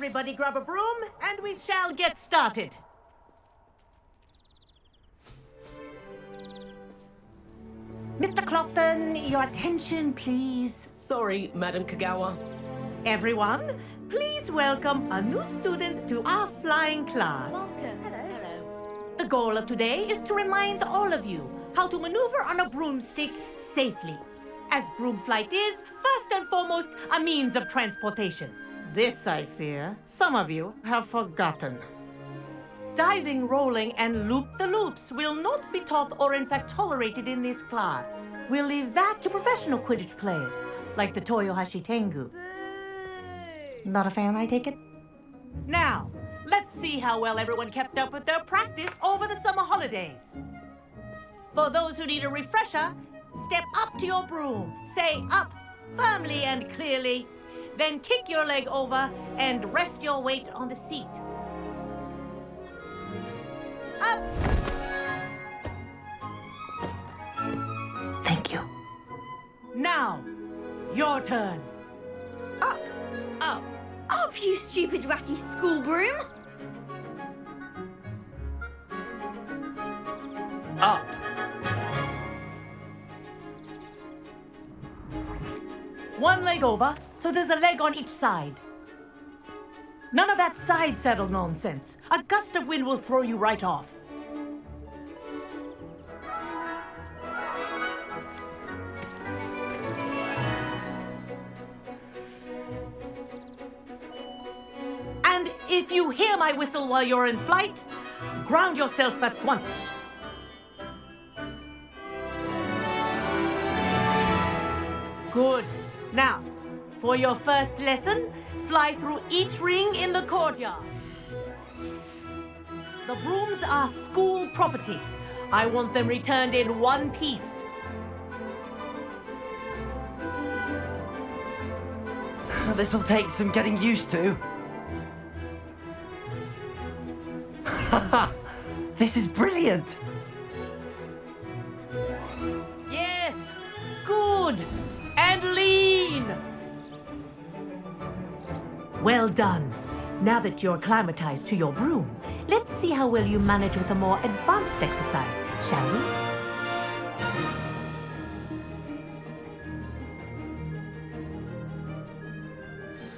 Everybody grab a broom, and we shall get started. Mr. Clopton, your attention, please. Sorry, Madam Kagawa. Everyone, please welcome a new student to our flying class. Welcome. Hello. The goal of today is to remind all of you how to maneuver on a broomstick safely, as broom flight is, first and foremost, a means of transportation. This, I fear, some of you have forgotten. Diving, rolling, and loop-the-loops will not be taught or in fact tolerated in this class. We'll leave that to professional Quidditch players, like the Toyohashi Tengu. Boo! Not a fan, I take it? Now, let's see how well everyone kept up with their practice over the summer holidays. For those who need a refresher, step up to your broom, say up firmly and clearly, then kick your leg over and rest your weight on the seat. Up! Thank you. Now, your turn. Up! Up! Up, you stupid ratty school broom! Up. One leg over, so there's a leg on each side. None of that side saddle nonsense. A gust of wind will throw you right off. And if you hear my whistle while you're in flight, ground yourself at once. Good. Now, for your first lesson, fly through each ring in the courtyard. The brooms are school property. I want them returned in one piece. This'll take some getting used to. This is brilliant! Yes, good, and lean. Well done. Now that you're acclimatized to your broom, let's see how well you manage with a more advanced exercise, shall we?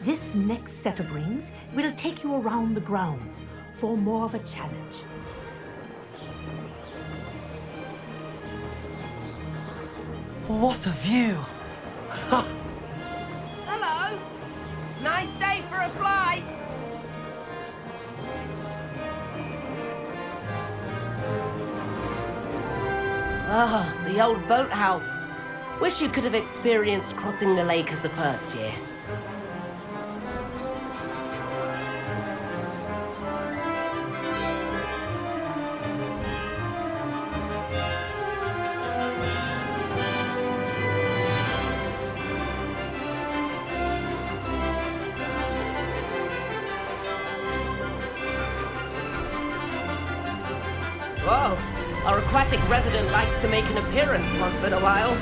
This next set of rings will take you around the grounds for more of a challenge. What a view! Hello. Nice day for a flight. Ah, the old boathouse. Wish you could have experienced crossing the lake as a first year. Whoa, our aquatic resident likes to make an appearance once in a while.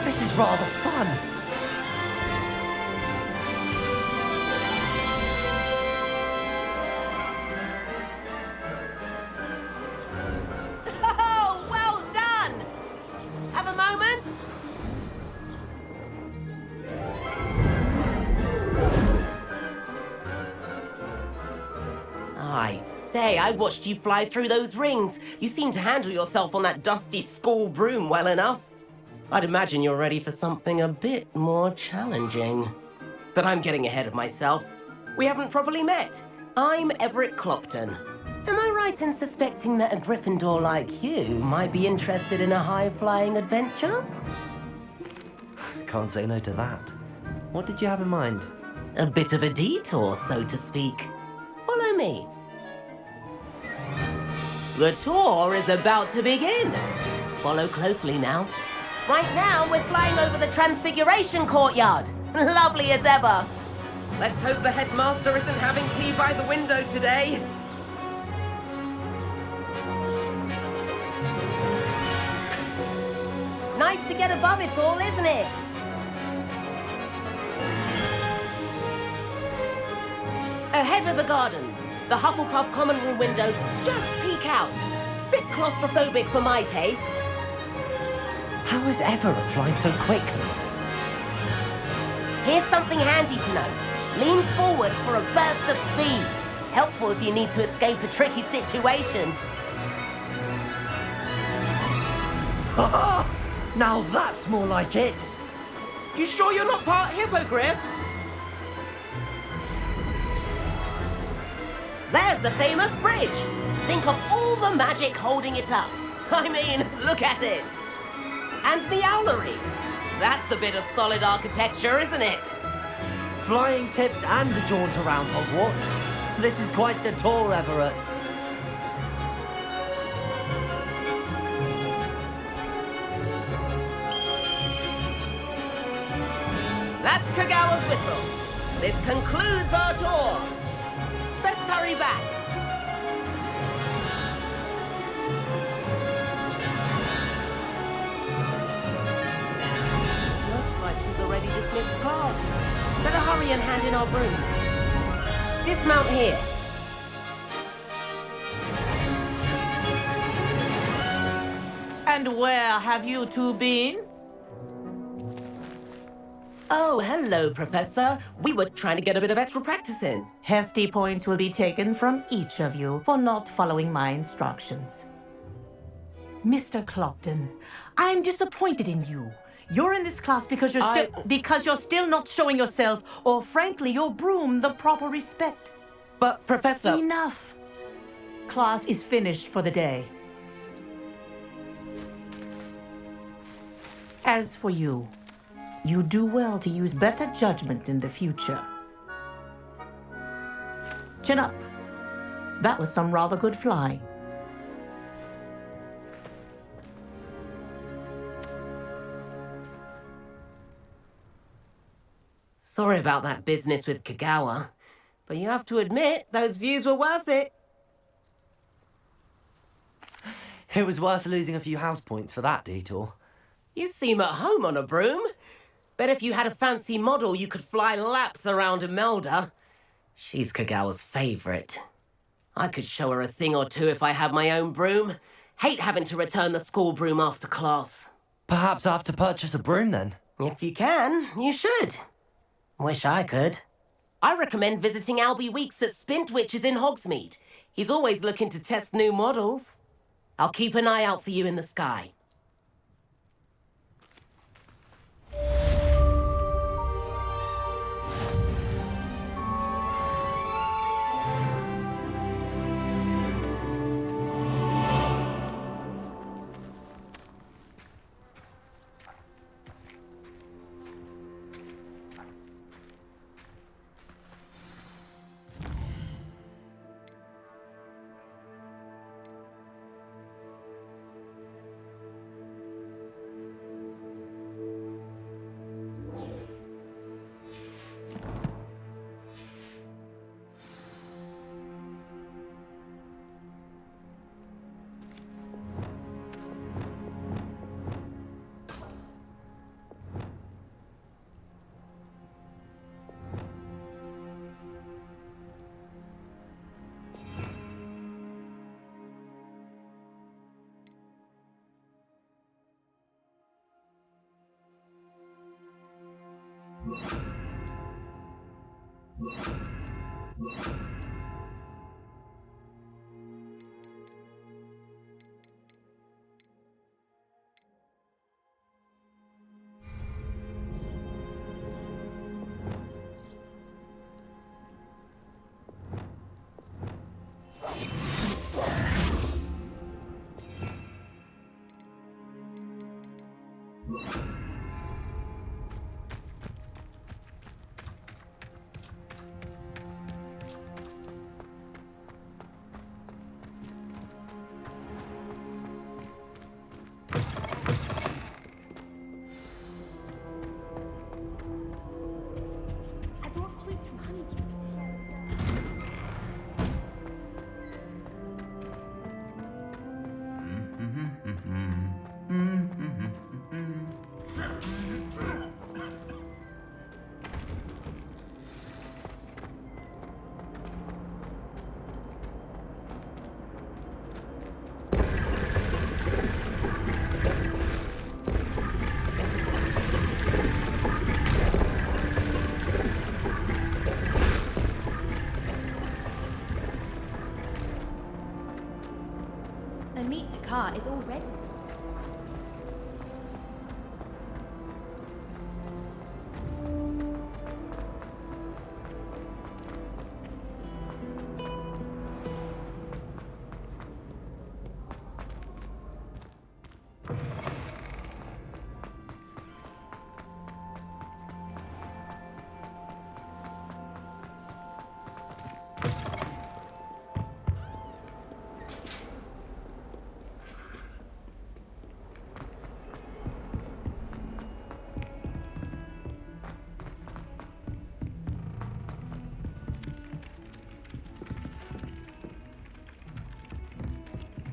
This is rather fun. Oh, well done! Have a moment? I say, I watched you fly through those rings. You seem to handle yourself on that dusty school broom well enough. I'd imagine you're ready for something a bit more challenging. But I'm getting ahead of myself. We haven't properly met. I'm Everett Clopton. Am I right in suspecting that a Gryffindor like you might be interested in a high-flying adventure? Can't say no to that. What did you have in mind? A bit of a detour, so to speak. Follow me. The tour is about to begin. Follow closely now. Right now, we're flying over the Transfiguration Courtyard. Lovely as ever. Let's hope the headmaster isn't having tea by the window today. nice to get above it all, isn't it? Ahead of the gardens, the Hufflepuff common room windows just peek out. Bit claustrophobic for my taste. How is Everett flying so quickly? Here's something handy to know. Lean forward for a burst of speed. Helpful if you need to escape a tricky situation. Now that's more like it. You sure you're not part hippogriff? There's the famous bridge. Think of all the magic holding it up. I mean, look at it. And Meowlery. That's a bit of solid architecture, isn't it? Flying tips and a jaunt around Hogwarts. This is quite the tour, Everett. That's Kagawa's whistle. This concludes our tour. Best hurry back. Looks like she's already dismissed class. Better hurry and hand in our brooms. Dismount here. And where have you two been? Oh, hello, Professor. We were trying to get a bit of extra practice in. Hefty points will be taken from each of you for not following my instructions. Mr. Clopton, I'm disappointed in you. You're in this class because you're still not showing yourself, or frankly, your broom the proper respect. But, Professor... Enough. Class is finished for the day. As for you, you do well to use better judgment in the future. Chin up. That was some rather good flying. Sorry about that business with Kagawa, but you have to admit, those views were worth it. It was worth losing a few house points for that detour. You seem at home on a broom. Bet if you had a fancy model, you could fly laps around Imelda. She's Kagawa's favorite. I could show her a thing or two if I had my own broom. Hate having to return the school broom after class. Perhaps I have to purchase a broom then. If you can, you should. Wish I could. I recommend visiting Albie Weeks at Spintwitches in Hogsmeade. He's always looking to test new models. I'll keep an eye out for you in the sky. car is all ready.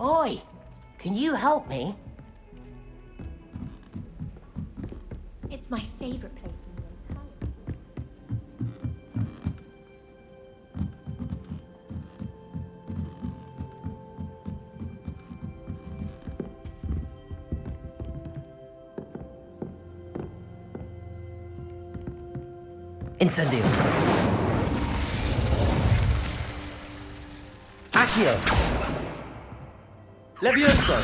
Oi! Can you help me? It's my favorite place in the entire. Incendio. Accio. Levioso.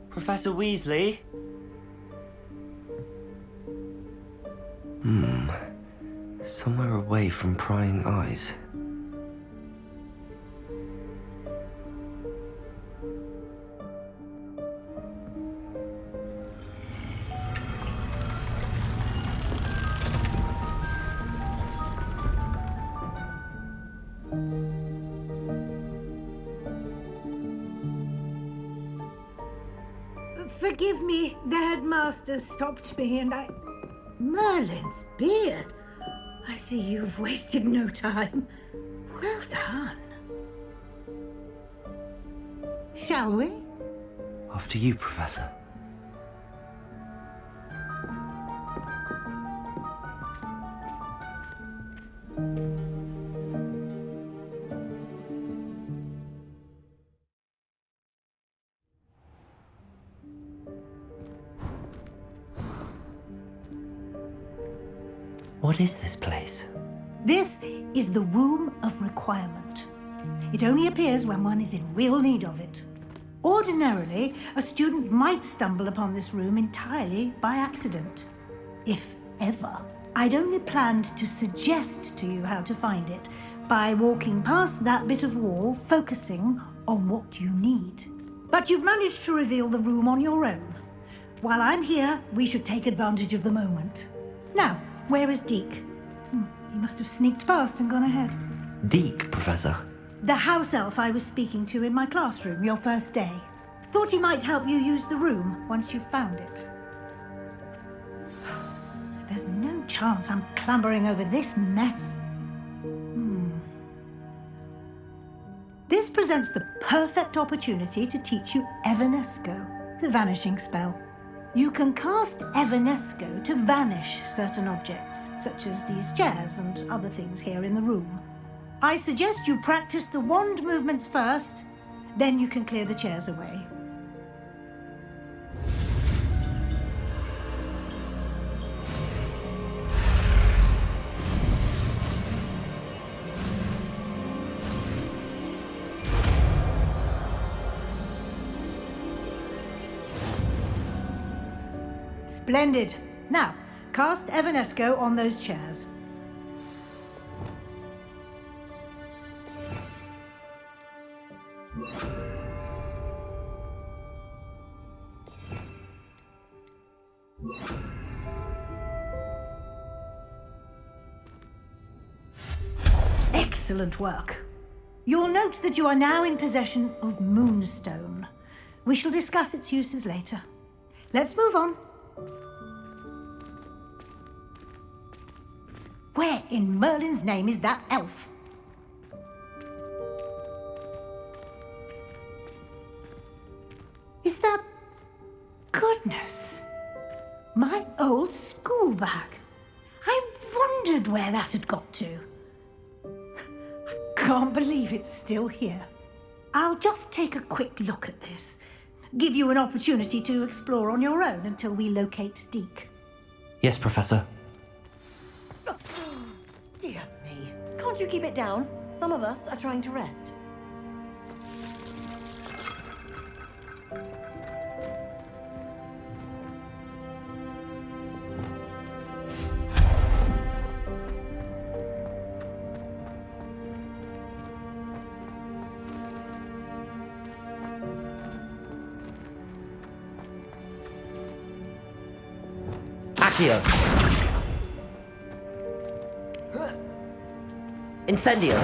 Professor Weasley? Somewhere away from prying eyes. Forgive me, the headmaster stopped me and I... Merlin's beard! I see you've wasted no time. Well done. Shall we? After you, Professor. What is this place? This is the Room of Requirement. It only appears when one is in real need of it. Ordinarily, a student might stumble upon this room entirely by accident. If ever. I'd only planned to suggest to you how to find it by walking past that bit of wall, focusing on what you need. But you've managed to reveal the room on your own. While I'm here, we should take advantage of the moment. Now, where is Deke? He must have sneaked past and gone ahead. Deke, Professor. The house elf I was speaking to in my classroom your first day. Thought he might help you use the room once you've found it. There's no chance I'm clambering over this mess. This presents the perfect opportunity to teach you Evanesco, the vanishing spell. You can cast Evanesco to vanish certain objects, such as these chairs and other things here in the room. I suggest you practice the wand movements first, then you can clear the chairs away. Splendid. Now, cast Evanesco on those chairs. Excellent work. You'll note that you are now in possession of Moonstone. We shall discuss its uses later. Let's move on. Where in Merlin's name is that elf? Is that... Goodness! My old school bag. I wondered where that had got to. I can't believe it's still here. I'll just take a quick look at this. Give you an opportunity to explore on your own until we locate Deke. Yes, Professor. Dear me. Can't you keep it down? Some of us are trying to rest. Accio. Incendio.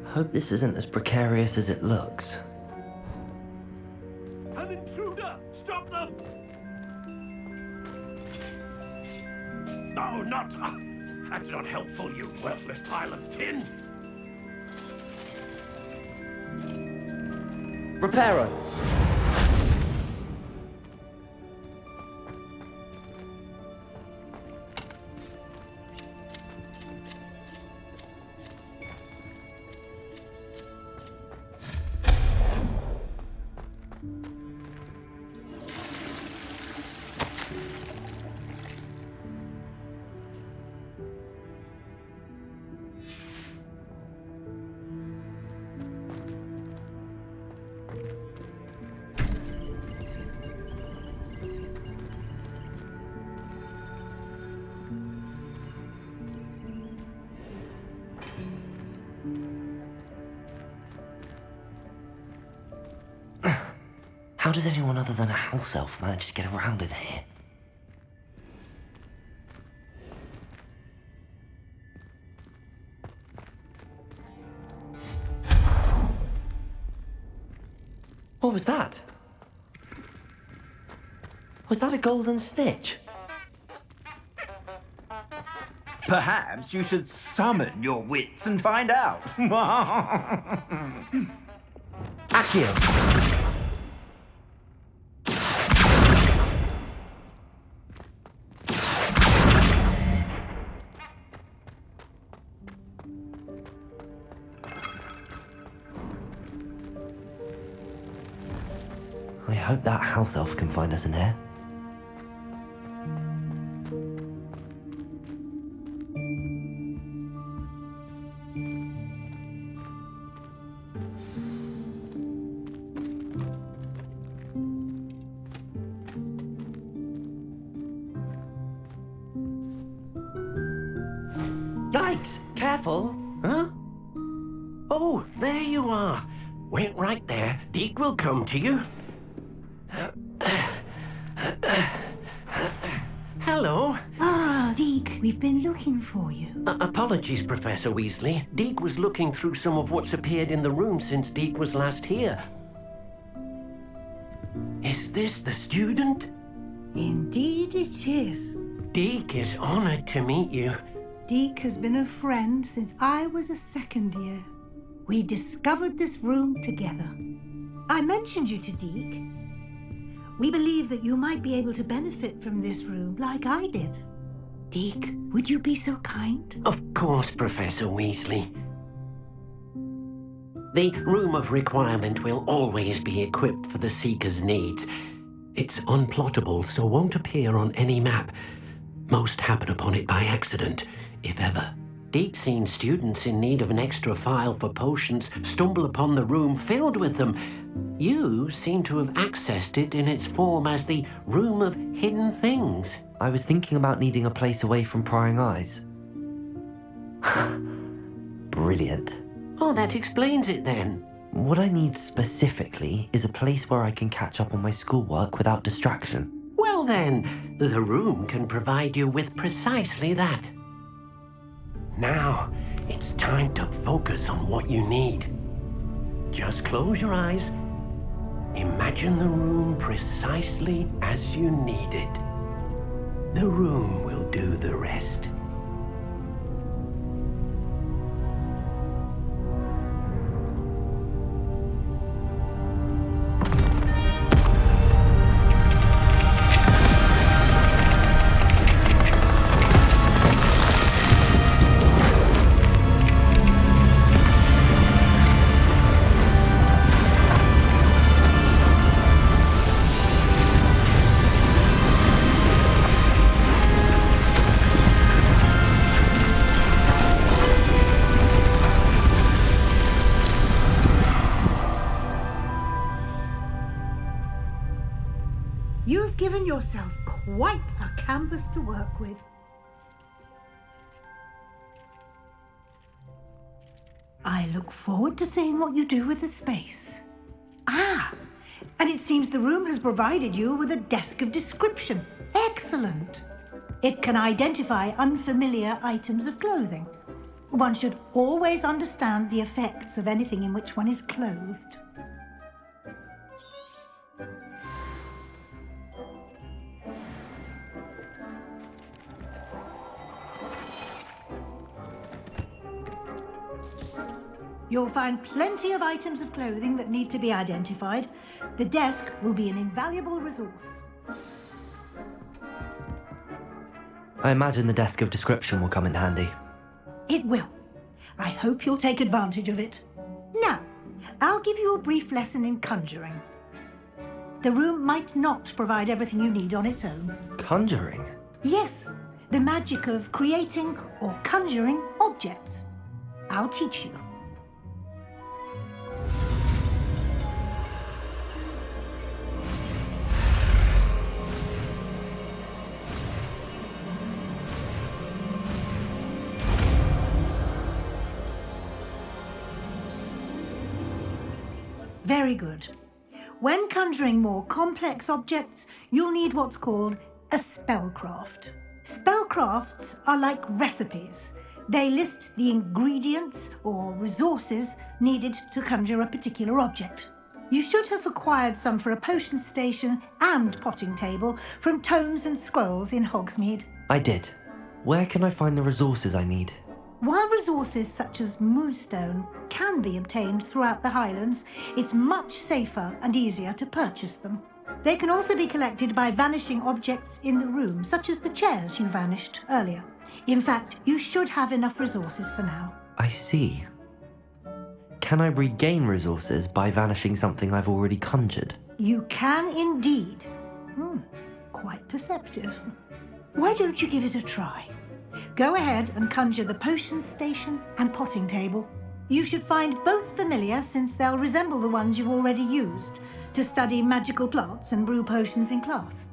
Hope this isn't as precarious as it looks. An intruder! Stop them! No, not... that's not helpful, you worthless pile of tin! Reparo. How does anyone other than a house elf manage to get around in here? What was that? Was that a golden snitch? Perhaps you should summon your wits and find out. Accio. I hope that house elf can find us in here. Yikes! Careful! Huh? Oh, there you are. Wait right there. Deke will come to you. Hello. Ah, Deke, we've been looking for you. Apologies, Professor Weasley. Deke was looking through some of what's appeared in the room since Deke was last here. Is this the student? Indeed it is. Deke is honored to meet you. Deke has been a friend since I was a second year. We discovered this room together. I mentioned you to Deke. We believe that you might be able to benefit from this room like I did. Deke, would you be so kind? Of course, Professor Weasley. The Room of Requirement will always be equipped for the Seeker's needs. It's unplottable, so won't appear on any map. Most happen upon it by accident, if ever. Deke's seen students in need of an extra file for potions stumble upon the room filled with them. You seem to have accessed it in its form as the Room of Hidden Things. I was thinking about needing a place away from prying eyes. Brilliant. Oh, that explains it then. What I need specifically is a place where I can catch up on my schoolwork without distraction. Well then, the room can provide you with precisely that. Now, It's time to focus on what you need. Just close your eyes. Imagine the room precisely as you need it. The room will do the rest. You've given yourself quite a canvas to work with. I look forward to seeing what you do with the space. Ah, and it seems the room has provided you with a desk of description. Excellent. It can identify unfamiliar items of clothing. One should always understand the effects of anything in which one is clothed. You'll find plenty of items of clothing that need to be identified. The desk will be an invaluable resource. I imagine the desk of description will come in handy. It will. I hope you'll take advantage of it. Now, I'll give you a brief lesson in conjuring. The room might not provide everything you need on its own. Conjuring? Yes, the magic of creating or conjuring objects. I'll teach you. Very good. When conjuring more complex objects, you'll need what's called a spellcraft. Spellcrafts are like recipes. They list the ingredients or resources needed to conjure a particular object. You should have acquired some for a potion station and potting table from tomes and scrolls in Hogsmeade. I did. Where can I find the resources I need? While resources such as moonstone can be obtained throughout the Highlands, it's much safer and easier to purchase them. They can also be collected by vanishing objects in the room, such as the chairs you vanished earlier. In fact, you should have enough resources for now. I see. Can I regain resources by vanishing something I've already conjured? You can indeed. Quite perceptive. Why don't you give it a try? Go ahead and conjure the potion station and potting table. You should find both familiar, since they'll resemble the ones you've already used to study magical plants and brew potions in class.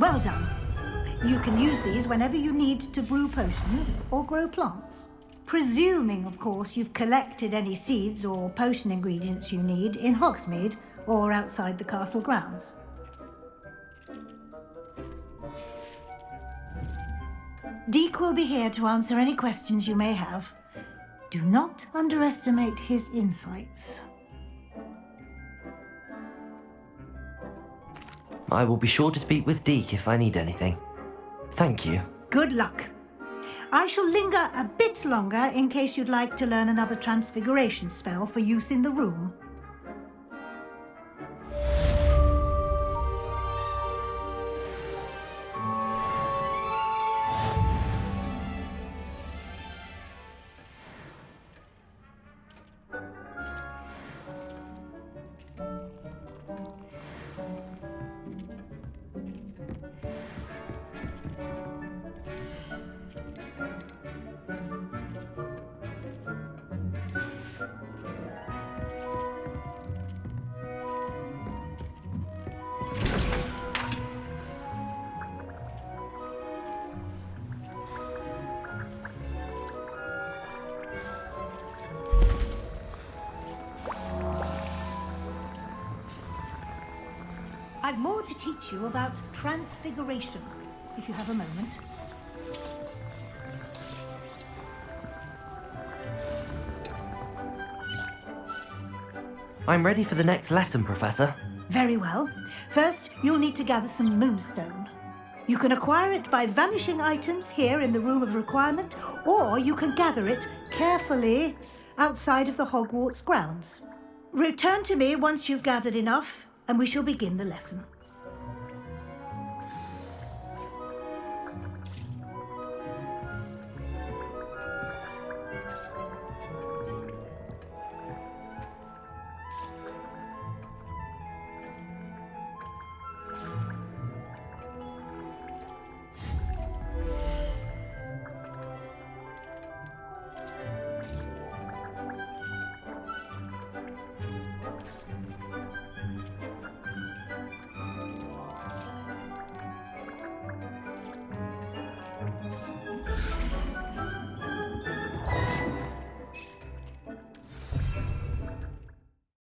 Well done. You can use these whenever you need to brew potions or grow plants. Presuming, of course, you've collected any seeds or potion ingredients you need in Hogsmeade or outside the castle grounds. Deke will be here to answer any questions you may have. Do not underestimate his insights. I will be sure to speak with Deke if I need anything. Thank you. Good luck. I shall linger a bit longer in case you'd like to learn another transfiguration spell for use in the room. I've more to teach you about transfiguration, if you have a moment. I'm ready for the next lesson, Professor. Very well. First, you'll need to gather some moonstone. You can acquire it by vanishing items here in the Room of Requirement, or you can gather it carefully outside of the Hogwarts grounds. Return to me once you've gathered enough, and we shall begin the lesson.